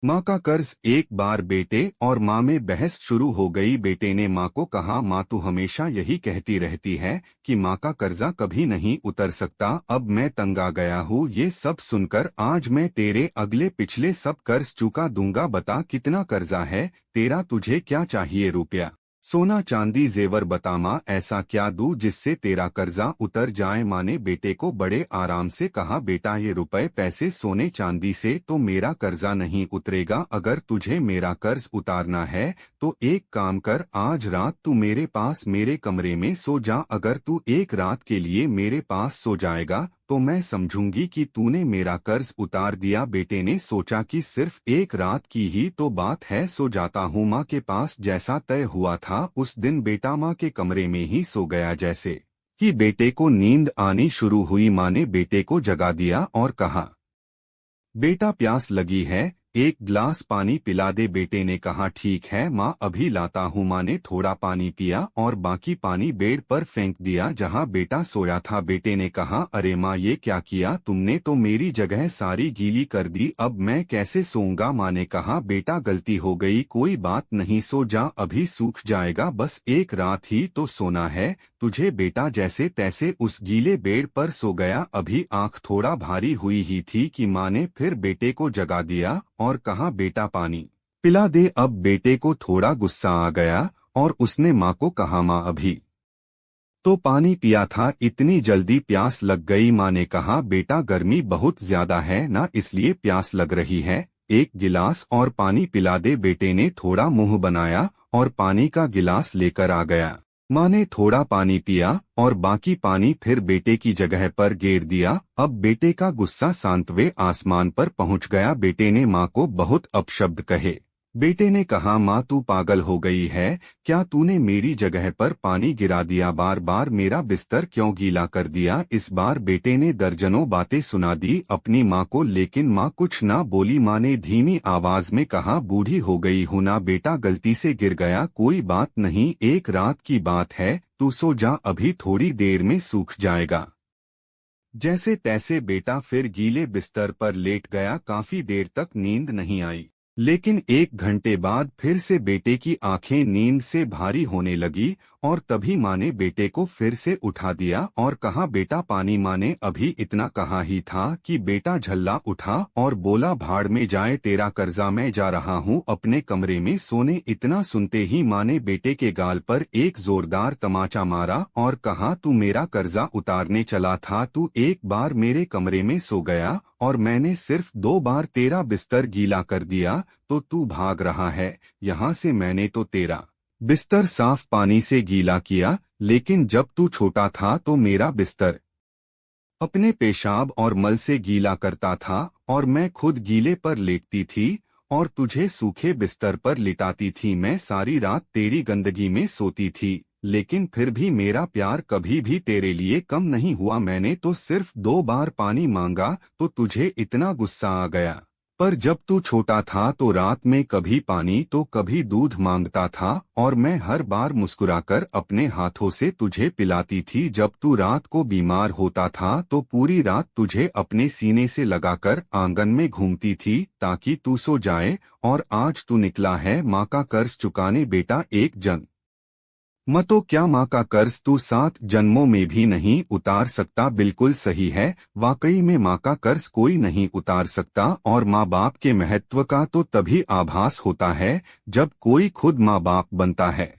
माँ का कर्ज। एक बार बेटे और माँ में बहस शुरू हो गई। बेटे ने माँ को कहा, माँ तू हमेशा यही कहती रहती है कि माँ का कर्जा कभी नहीं उतर सकता। अब मैं तंग आ गया हूँ ये सब सुनकर। आज मैं तेरे अगले पिछले सब कर्ज चुका दूंगा। बता कितना कर्जा है तेरा, तुझे क्या चाहिए? रुपया, सोना, चांदी, जेवर? बता माँ, ऐसा क्या दूं जिससे तेरा कर्जा उतर जाए? माँ ने बेटे को बड़े आराम से कहा, बेटा ये रुपए पैसे सोने चांदी से तो मेरा कर्जा नहीं उतरेगा। अगर तुझे मेरा कर्ज उतारना है तो एक काम कर, आज रात तू मेरे पास मेरे कमरे में सो जा। अगर तू एक रात के लिए मेरे पास सो जाएगा तो मैं समझूंगी कि तूने मेरा कर्ज उतार दिया। बेटे ने सोचा कि सिर्फ एक रात की ही तो बात है, सो जाता हूँ माँ के पास। जैसा तय हुआ था उस दिन बेटा माँ के कमरे में ही सो गया। जैसे ही बेटे को नींद आनी शुरू हुई, माँ ने बेटे को जगा दिया और कहा, बेटा प्यास लगी है, एक गिलास पानी पिला दे। बेटे ने कहा, ठीक है माँ, अभी लाता हूँ। माँ ने थोड़ा पानी पिया और बाकी पानी बेड पर फेंक दिया जहाँ बेटा सोया था। बेटे ने कहा, अरे माँ ये क्या किया तुमने, तो मेरी जगह सारी गीली कर दी, अब मैं कैसे सोऊंगा? माँ ने कहा, बेटा गलती हो गई, कोई बात नहीं, सो जा, अभी सूख जाएगा, बस एक रात ही तो सोना है तुझे। बेटा जैसे तैसे उस गीले बेड पर सो गया। अभी आंख थोड़ा भारी हुई ही थी कि माँ ने फिर बेटे को जगा दिया और कहा, बेटा पानी पिला दे। अब बेटे को थोड़ा गुस्सा आ गया और उसने माँ को कहा, माँ अभी तो पानी पिया था, इतनी जल्दी प्यास लग गई? माँ ने कहा, बेटा गर्मी बहुत ज्यादा है ना, इसलिए प्यास लग रही है, एक गिलास और पानी पिला दे। बेटे ने थोड़ा मुंह बनाया और पानी का गिलास लेकर आ गया। माँ ने थोड़ा पानी पिया और बाकी पानी फिर बेटे की जगह पर गेर दिया। अब बेटे का गुस्सा शांतवे आसमान पर पहुंच गया। बेटे ने माँ को बहुत अपशब्द कहे। बेटे ने कहा, माँ तू पागल हो गई है क्या, तूने मेरी जगह पर पानी गिरा दिया, बार बार मेरा बिस्तर क्यों गीला कर दिया? इस बार बेटे ने दर्जनों बातें सुना दी अपनी माँ को, लेकिन माँ कुछ ना बोली। माँ ने धीमी आवाज में कहा, बूढ़ी हो गई हूँ ना बेटा, गलती से गिर गया, कोई बात नहीं, एक रात की बात है, तू सो जा, अभी थोड़ी देर में सूख जाएगा। जैसे तैसे बेटा फिर गीले बिस्तर पर लेट गया। काफी देर तक नींद नहीं आई, लेकिन एक घंटे बाद फिर से बेटे की आंखें नींद से भारी होने लगी और तभी माँ ने बेटे को फिर से उठा दिया और कहा, बेटा पानी। माँ ने अभी इतना कहा ही था कि बेटा झल्ला उठा और बोला, भाड़ में जाए तेरा कर्जा, मैं जा रहा हूँ अपने कमरे में सोने। इतना सुनते ही माँ ने बेटे के गाल पर एक जोरदार तमाचा मारा और कहा, तू मेरा कर्जा उतारने चला था, तू एक बार मेरे कमरे में सो गया और मैंने सिर्फ 2 बार तेरा बिस्तर गीला कर दिया तो तू भाग रहा है यहाँ से। मैंने तो तेरा बिस्तर साफ पानी से गीला किया, लेकिन जब तू छोटा था तो मेरा बिस्तर अपने पेशाब और मल से गीला करता था और मैं खुद गीले पर लेटती थी और तुझे सूखे बिस्तर पर लिटाती थी। मैं सारी रात तेरी गंदगी में सोती थी, लेकिन फिर भी मेरा प्यार कभी भी तेरे लिए कम नहीं हुआ। मैंने तो सिर्फ 2 बार पानी मांगा तो तुझे इतना गुस्सा आ गया, पर जब तू छोटा था तो रात में कभी पानी तो कभी दूध मांगता था और मैं हर बार मुस्कुराकर अपने हाथों से तुझे पिलाती थी। जब तू रात को बीमार होता था तो पूरी रात तुझे अपने सीने से लगाकर आंगन में घूमती थी ताकि तू सो जाए। और आज तू निकला है माँ का कर्ज चुकाने। बेटा एक जन तो क्या माँ का कर्ज तू 7 जन्मों में भी नहीं उतार सकता? बिल्कुल सही है, वाकई में माँ का कर्ज कोई नहीं उतार सकता और माँ बाप के महत्व का तो तभी आभास होता है जब कोई खुद माँ बाप बनता है।